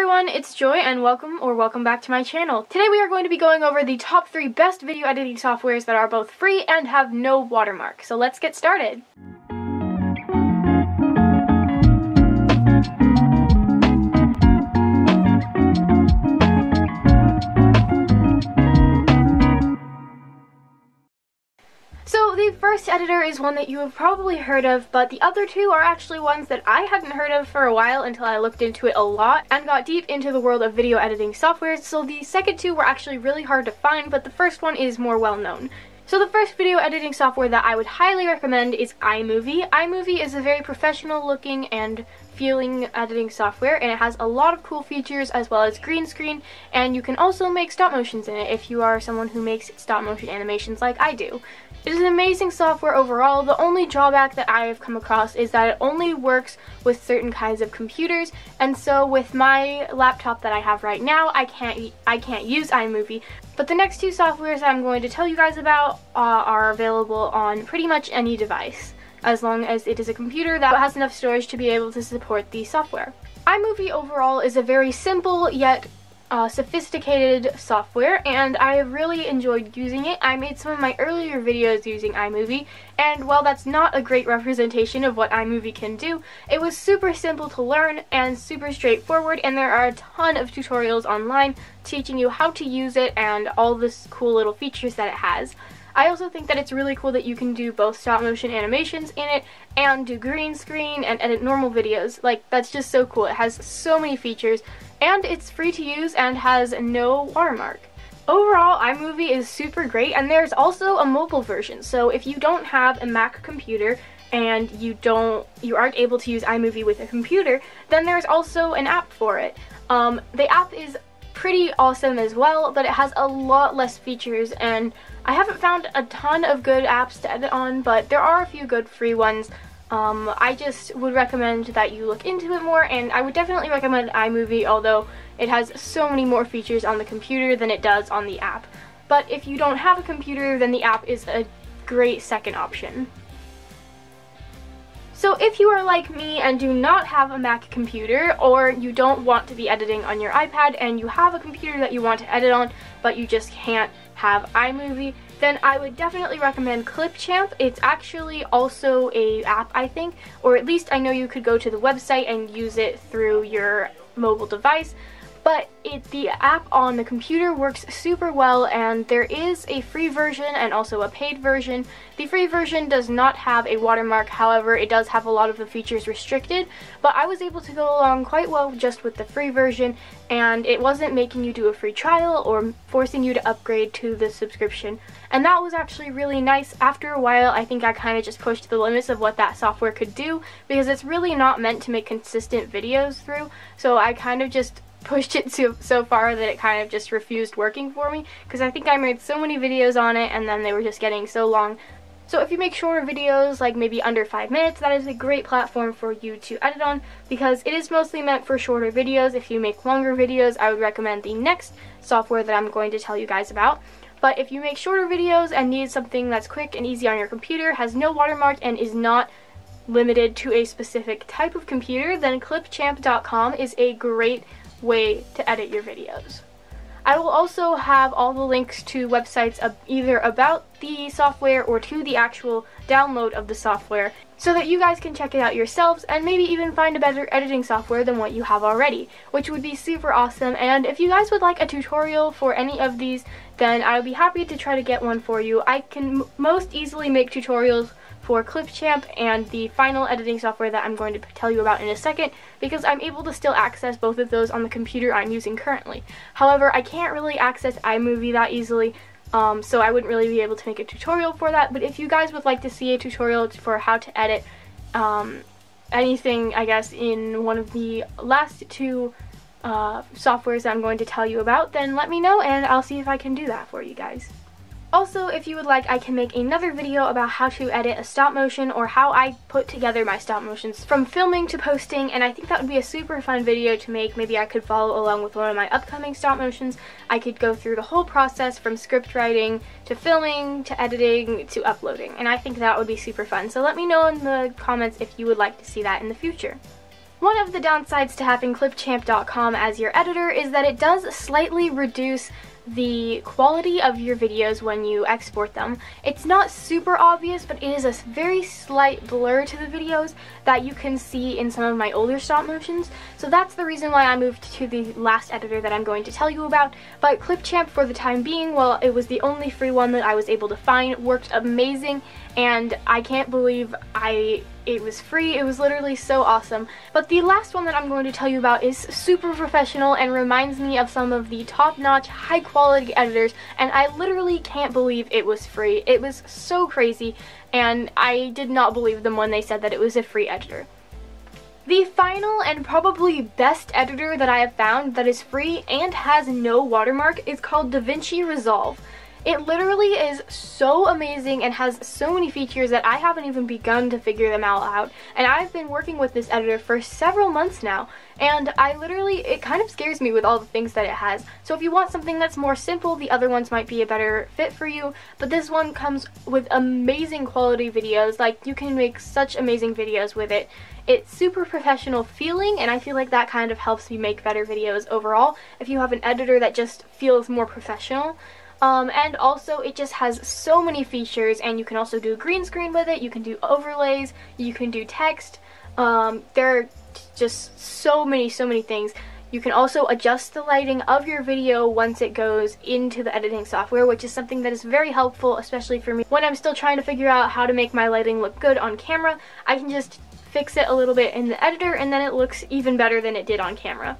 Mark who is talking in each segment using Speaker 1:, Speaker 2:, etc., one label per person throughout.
Speaker 1: everyone, it's Joy and welcome back to my channel. Today we are going to be going over the top 3 best video editing softwares that are both free and have no watermark. So let's get started. So the first editor is one that you have probably heard of, but the other two are actually ones that I hadn't heard of for a while until I looked into it a lot and got deep into the world of video editing softwares. So the second two were actually really hard to find, but the first one is more well known. So the first video editing software that I would highly recommend is iMovie. iMovie is a very professional looking and feeling editing software, and it has a lot of cool features as well as green screen, and you can also make stop motions in it if you are someone who makes stop motion animations like I do. It is an amazing software overall. The only drawback that I have come across is that it only works with certain kinds of computers, and so with my laptop that I have right now, I can't use iMovie. But the next two softwares I'm going to tell you guys about are available on pretty much any device, as long as it is a computer that has enough storage to be able to support the software. iMovie overall is a very simple yet sophisticated software, and I have really enjoyed using it. I made some of my earlier videos using iMovie, and while that's not a great representation of what iMovie can do, it was super simple to learn and super straightforward, and there are a ton of tutorials online teaching you how to use it and all this cool little features that it has. I also think that it's really cool that you can do both stop motion animations in it and do green screen and edit normal videos. Like, that's just so cool. It has so many features, and it's free to use and has no watermark. Overall, iMovie is super great, and there's also a mobile version. So if you don't have a Mac computer and you aren't able to use iMovie with a computer, then there's also an app for it. The app is pretty awesome as well, but it has a lot less features, and I haven't found a ton of good apps to edit on, but there are a few good free ones. I just would recommend that you look into it more, and I would definitely recommend iMovie, although it has so many more features on the computer than it does on the app. But if you don't have a computer, then the app is a great second option. So if you are like me and do not have a Mac computer, or you don't want to be editing on your iPad and you have a computer that you want to edit on but you just can't have iMovie, then I would definitely recommend Clipchamp. It's actually also an app, I think, or at least I know you could go to the website and use it through your mobile device. But the app on the computer works super well, and there is a free version and also a paid version. The free version does not have a watermark, however, it does have a lot of the features restricted, but I was able to go along quite well just with the free version, and it wasn't making you do a free trial or forcing you to upgrade to the subscription. And that was actually really nice. After a while, I think I kind of just pushed the limits of what that software could do, because it's really not meant to make consistent videos through, so I kind of just pushed it so far that it kind of just refused working for me, because I think I made so many videos on it and then they were just getting so long. So if you make shorter videos, like maybe under 5 minutes, that is a great platform for you to edit on, because it is mostly meant for shorter videos. If you make longer videos, I would recommend the next software that I'm going to tell you guys about. But if you make shorter videos and need something that's quick and easy on your computer, has no watermark, and is not limited to a specific type of computer, then clipchamp.com is a great way to edit your videos. I will also have all the links to websites either about the software or to the actual download of the software, so that you guys can check it out yourselves and maybe even find a better editing software than what you have already, which would be super awesome. And if you guys would like a tutorial for any of these, then I would be happy to try to get one for you. I can most easily make tutorials for Clipchamp and the final editing software that I'm going to tell you about in a second, because I'm able to still access both of those on the computer I'm using currently. However, I can't really access iMovie that easily, so I wouldn't really be able to make a tutorial for that. But if you guys would like to see a tutorial for how to edit anything, I guess, in one of the last two softwares that I'm going to tell you about, then let me know and I'll see if I can do that for you guys. Also, if you would like, I can make another video about how to edit a stop motion, or how I put together my stop motions from filming to posting, and I think that would be a super fun video to make. Maybe I could follow along with one of my upcoming stop motions. I could go through the whole process from script writing to filming to editing to uploading, and I think that would be super fun. So let me know in the comments if you would like to see that in the future. One of the downsides to having clipchamp.com as your editor is that it does slightly reduce the quality of your videos when you export them. It's not super obvious, but it is a very slight blur to the videos that you can see in some of my older stop motions. So that's the reason why I moved to the last editor that I'm going to tell you about. But Clipchamp, for the time being, well, it was the only free one that I was able to find, worked amazing, and I can't believe it was free. It was literally so awesome. But the last one that I'm going to tell you about is super professional and reminds me of some of the top-notch, high-quality editors, and I literally can't believe it was free. It was so crazy, and I did not believe them when they said that it was a free editor. The final and probably best editor that I have found that is free and has no watermark is called DaVinci Resolve. It literally is so amazing and has so many features that I haven't even begun to figure them all out. And I've been working with this editor for several months now, and it kind of scares me with all the things that it has. So if you want something that's more simple, the other ones might be a better fit for you, but this one comes with amazing quality videos. Like, you can make such amazing videos with it. It's super professional feeling, and I feel like that kind of helps me make better videos overall if you have an editor that just feels more professional. And also it just has so many features, and you can also do green screen with it, you can do overlays, you can do text, there are just so many things. You can also adjust the lighting of your video once it goes into the editing software, which is something that is very helpful, especially for me when I'm still trying to figure out how to make my lighting look good on camera. I can just fix it a little bit in the editor, and then it looks even better than it did on camera.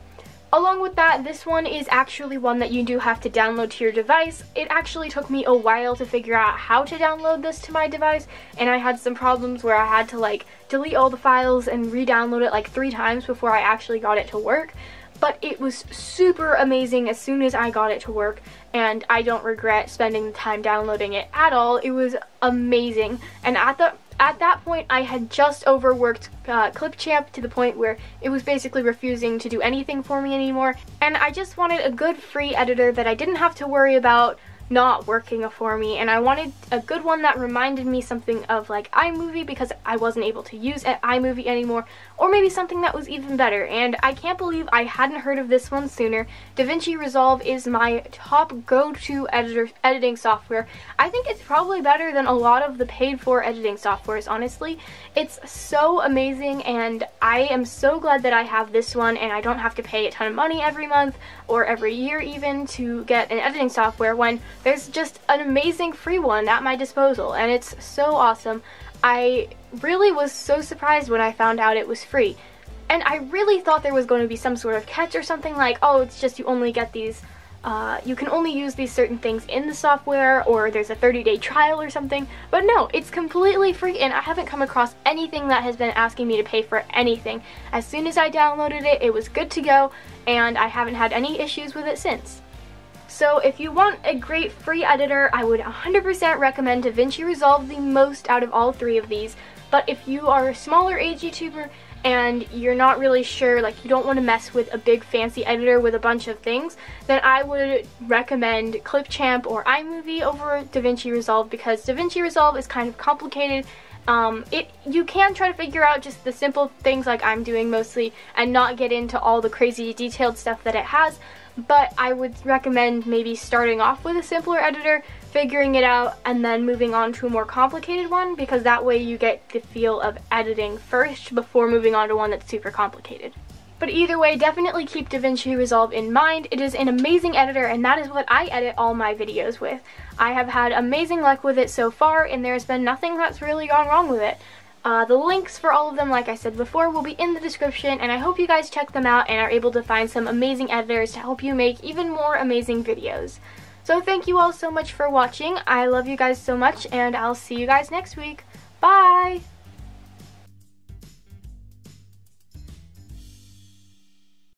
Speaker 1: Along with that, this one is actually one that you do have to download to your device. It actually took me a while to figure out how to download this to my device, and I had some problems where I had to delete all the files and re-download it like 3 times before I actually got it to work. But it was super amazing as soon as I got it to work, and I don't regret spending the time downloading it at all. It was amazing, and at that point I had just overworked Clipchamp to the point where it was basically refusing to do anything for me anymore, and I just wanted a good free editor that I didn't have to worry about not working for me, and I wanted a good one that reminded me something of like iMovie, because I wasn't able to use iMovie anymore, or maybe something that was even better, and I can't believe I hadn't heard of this one sooner. DaVinci Resolve is my top go-to editing software. I think it's probably better than a lot of the paid-for editing softwares, honestly. It's so amazing, and I am so glad that I have this one, and I don't have to pay a ton of money every month, or every year even, to get an editing software when there's just an amazing free one at my disposal, and it's so awesome. I really was so surprised when I found out it was free, and I really thought there was going to be some sort of catch or something like, oh, it's just you only get these, you can only use these certain things in the software, or there's a 30-day trial or something, but no, it's completely free, and I haven't come across anything that has been asking me to pay for anything. As soon as I downloaded it, it was good to go, and I haven't had any issues with it since. So if you want a great free editor, I would 100% recommend DaVinci Resolve the most out of all 3 of these. But if you are a smaller age YouTuber and you're not really sure, like you don't want to mess with a big fancy editor with a bunch of things, then I would recommend Clipchamp or iMovie over DaVinci Resolve, because DaVinci Resolve is kind of complicated. You can try to figure out just the simple things like I'm doing mostly and not get into all the crazy detailed stuff that it has, but I would recommend maybe starting off with a simpler editor, figuring it out, and then moving on to a more complicated one, because that way you get the feel of editing first before moving on to one that's super complicated. But either way, definitely keep DaVinci Resolve in mind. It is an amazing editor, and that is what I edit all my videos with. I have had amazing luck with it so far, and there's been nothing that's really gone wrong with it. The links for all of them, like I said before, will be in the description, and I hope you guys check them out and are able to find some amazing editors to help you make even more amazing videos. So thank you all so much for watching. I love you guys so much, and I'll see you guys next week. Bye!